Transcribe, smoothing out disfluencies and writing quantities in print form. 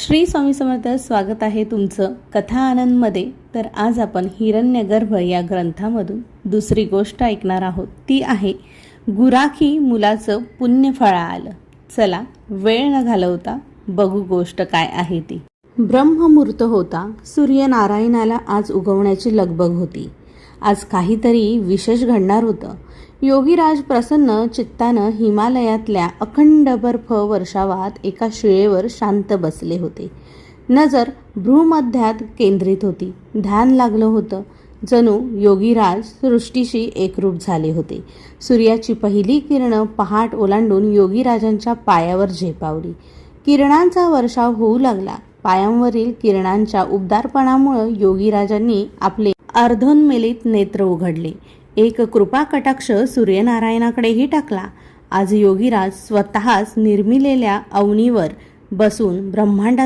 श्री स्वामी समर्थ. स्वागत आहे तुमचं कथा आनंदमध्ये. तर आज आपण हिरण्यगर्भ या ग्रंथामधून दुसरी गोष्ट ऐकणार आहोत. ती आहे गुराखी मुलाचं पुण्य फळा आलं. चला वेळ न घालवता बघू गोष्ट काय आहे ती. ब्रह्ममुहूर्त होता. सूर्यनारायणाला आज उगवण्याची लगबग होती. आज काहीतरी विशेष घडणार होतं. योगीराज प्रसन्न चित्तानं हिमालयातल्या अखंड बर्फ वर्षावात एका शिळेवर शांत बसले होते. नजर भ्रूमध्यात केंद्रित होती. ध्यान लागलं होतं. जणू योगीराज सृष्टीशी एकरूप झाले होते. सूर्याची पहिली किरणं पहाट ओलांडून योगीराजांच्या पायावर झेपावली. किरणांचा वर्षाव होऊ लागला. पायांवरील किरणांच्या उबदारपणामुळे योगीराजांनी आपले अर्धोन्मिलित नेत्र उघडले. एक कृपा कटाक्ष सूर्यनारायणाकडेही टाकला. आज योगीराज स्वतःच निर्मिलेल्या अवनीवर बसून ब्रह्मांडाचा